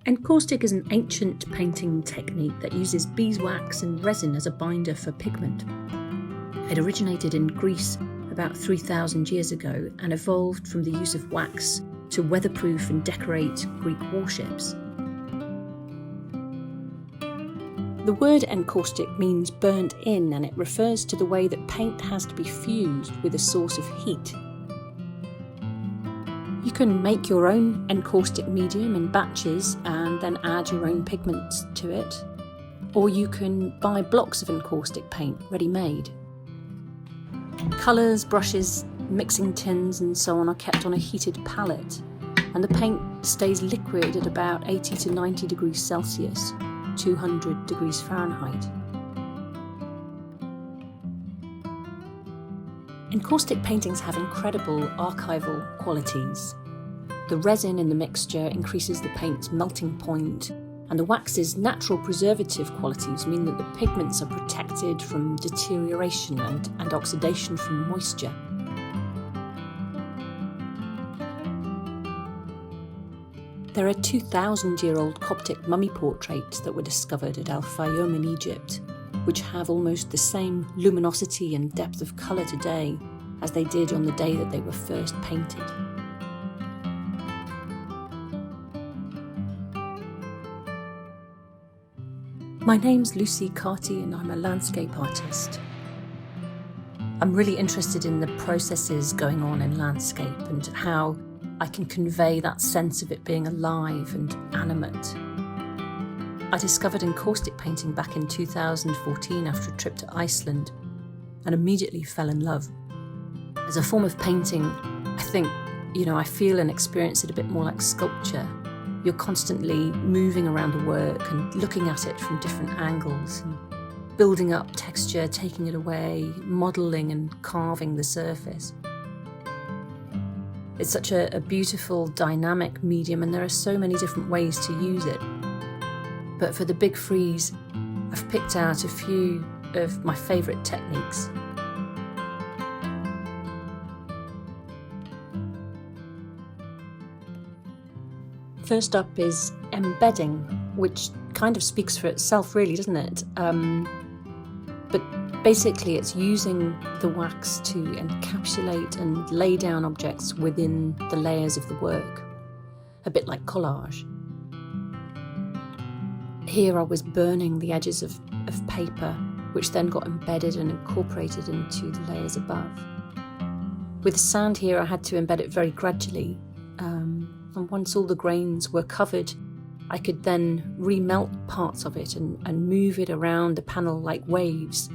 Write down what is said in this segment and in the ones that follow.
Encaustic is an ancient painting technique that uses beeswax and resin as a binder for pigment. It originated in Greece about 3,000 years ago and evolved from the use of wax to weatherproof and decorate Greek warships. The word encaustic means burnt in, and it refers to the way that paint has to be fused with a source of heat. You can make your own encaustic medium in batches and then add your own pigments to it, or you can buy blocks of encaustic paint ready-made. Colours, brushes, mixing tins and so on are kept on a heated pallet, and the paint stays liquid at about 80 to 90 degrees Celsius, 200 degrees Fahrenheit. Encaustic paintings have incredible archival qualities. The resin in the mixture increases the paint's melting point, and the wax's natural preservative qualities mean that the pigments are protected from deterioration and oxidation from moisture. There are 2,000-year-old Coptic mummy portraits that were discovered at Al-Fayoum in Egypt, which have almost the same luminosity and depth of colour today as they did on the day that they were first painted. My name's Lucy Carty and I'm a landscape artist. I'm really interested in the processes going on in landscape and how I can convey that sense of it being alive and animate. I discovered encaustic painting back in 2014 after a trip to Iceland and immediately fell in love. As a form of painting, I think, I feel and experience it a bit more like sculpture. You're constantly moving around the work and looking at it from different angles and building up texture, taking it away, modelling and carving the surface. It's such a beautiful, dynamic medium, and there are so many different ways to use it. But for the big freeze, I've picked out a few of my favourite techniques. First up is embedding, which kind of speaks for itself really, doesn't it? But basically it's using the wax to encapsulate and lay down objects within the layers of the work, a bit like collage. Here I was burning the edges of paper, which then got embedded and incorporated into the layers above. With sand here I had to embed it very gradually, and once all the grains were covered, I could then remelt parts of it and move it around the panel like waves,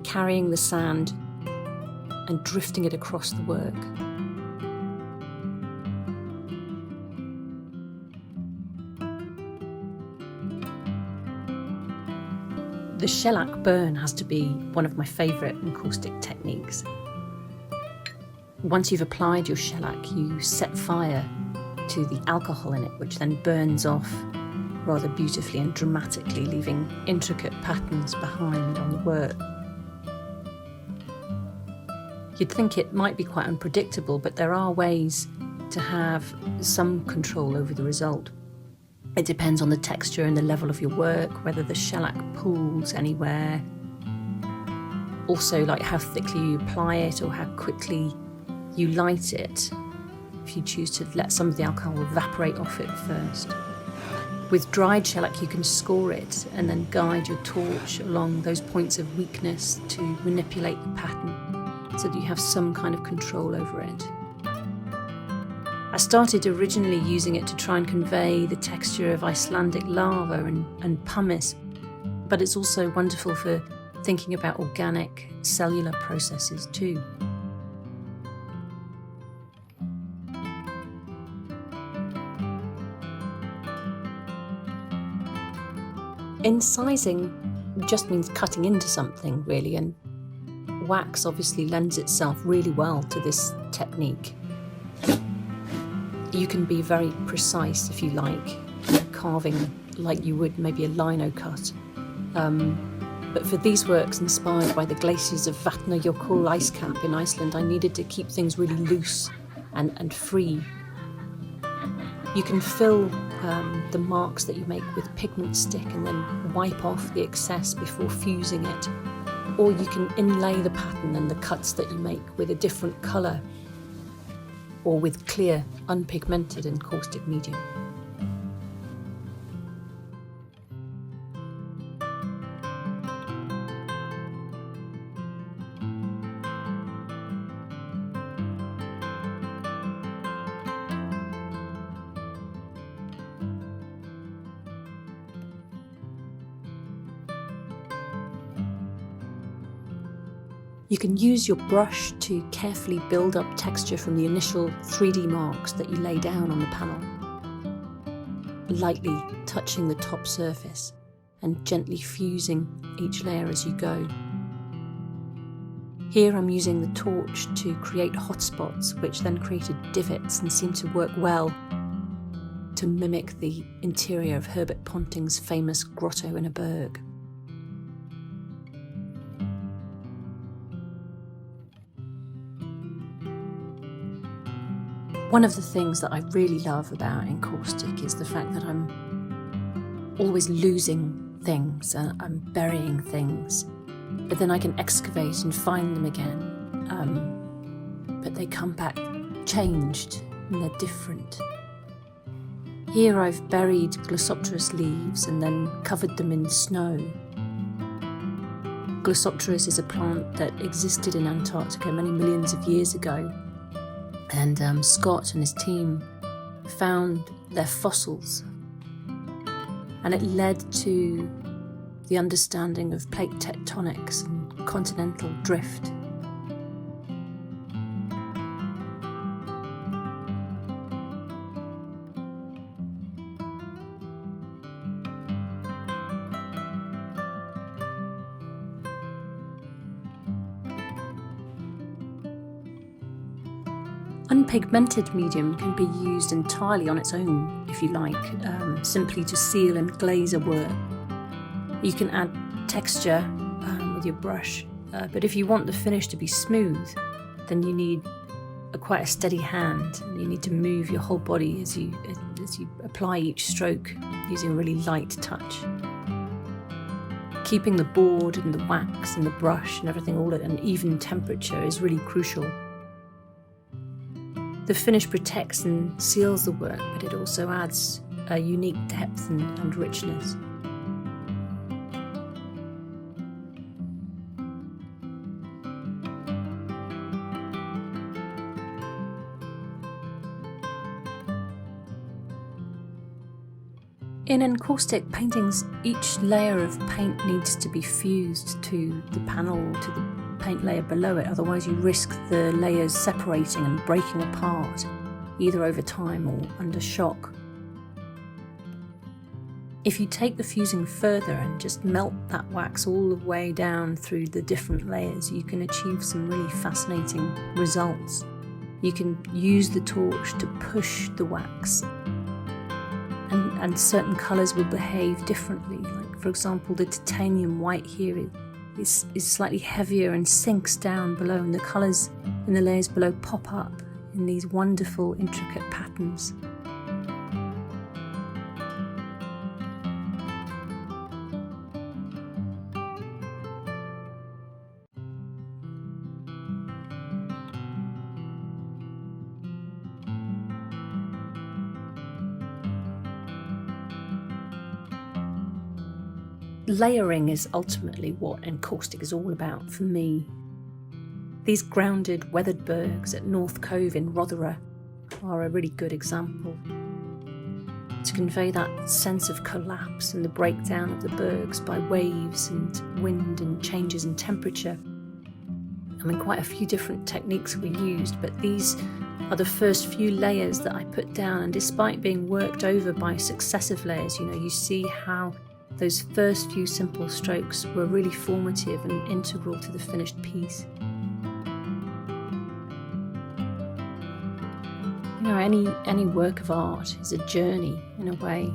carrying the sand and drifting it across the work. The shellac burn has to be one of my favourite encaustic techniques. Once you've applied your shellac, you set fire to the alcohol in it, which then burns off rather beautifully and dramatically, leaving intricate patterns behind on the work. You'd think it might be quite unpredictable, but there are ways to have some control over the result. It depends on the texture and the level of your work, whether the shellac pools anywhere. Also, like how thickly you apply it or how quickly you light it, if you choose to let some of the alcohol evaporate off it first. With dried shellac you can score it and then guide your torch along those points of weakness to manipulate the pattern so that you have some kind of control over it. I started originally using it to try and convey the texture of Icelandic lava and pumice, but it's also wonderful for thinking about organic cellular processes too. Incising just means cutting into something really, and wax obviously lends itself really well to this technique. You can be very precise if you like, carving like you would maybe a lino cut. But for these works inspired by the glaciers of Vatnajökull ice cap in Iceland, I needed to keep things really loose and free. You can fill the marks that you make with a pigment stick and then wipe off the excess before fusing it. Or you can inlay the pattern and the cuts that you make with a different colour or with clear, unpigmented encaustic medium. You can use your brush to carefully build up texture from the initial 3D marks that you lay down on the panel, lightly touching the top surface and gently fusing each layer as you go. Here I'm using the torch to create hotspots, which then created divots and seemed to work well to mimic the interior of Herbert Ponting's famous grotto in a berg. One of the things that I really love about encaustic is the fact that I'm always losing things, I'm burying things, but then I can excavate and find them again, but they come back changed and they're different. Here I've buried Glossopteris leaves and then covered them in snow. Glossopteris is a plant that existed in Antarctica many millions of years ago. And Scott and his team found their fossils, and it led to the understanding of plate tectonics and continental drift. Unpigmented medium can be used entirely on its own, if you like, simply to seal and glaze a work. You can add texture with your brush, but if you want the finish to be smooth, then you need quite a steady hand, and you need to move your whole body as you apply each stroke using a really light touch. Keeping the board and the wax and the brush and everything all at an even temperature is really crucial. The finish protects and seals the work, but it also adds a unique depth and richness. In encaustic paintings, each layer of paint needs to be fused to the panel, to the paint layer below it, otherwise you risk the layers separating and breaking apart, either over time or under shock. If you take the fusing further and just melt that wax all the way down through the different layers, you can achieve some really fascinating results. You can use the torch to push the wax, and certain colours will behave differently. Like, for example, the titanium white here is slightly heavier and sinks down below, and the colours in the layers below pop up in these wonderful, intricate patterns. Layering is ultimately what encaustic is all about for me. These grounded, weathered bergs at North Cove in Rothera are a really good example. To convey that sense of collapse and the breakdown of the bergs by waves and wind and changes in temperature. I mean, quite a few different techniques were used, but these are the first few layers that I put down, and despite being worked over by successive layers, you see how those first few simple strokes were really formative and integral to the finished piece. Any work of art is a journey in a way,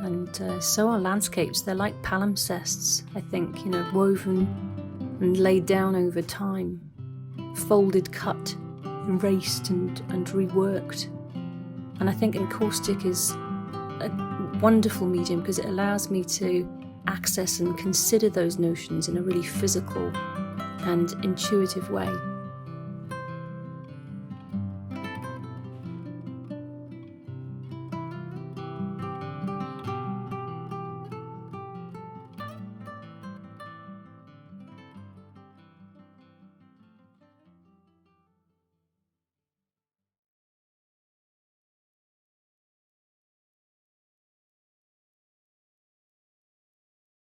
and so are landscapes. They're like palimpsests, I think, woven and laid down over time, folded, cut, erased and reworked. And I think Encaustic is a wonderful medium because it allows me to access and consider those notions in a really physical and intuitive way.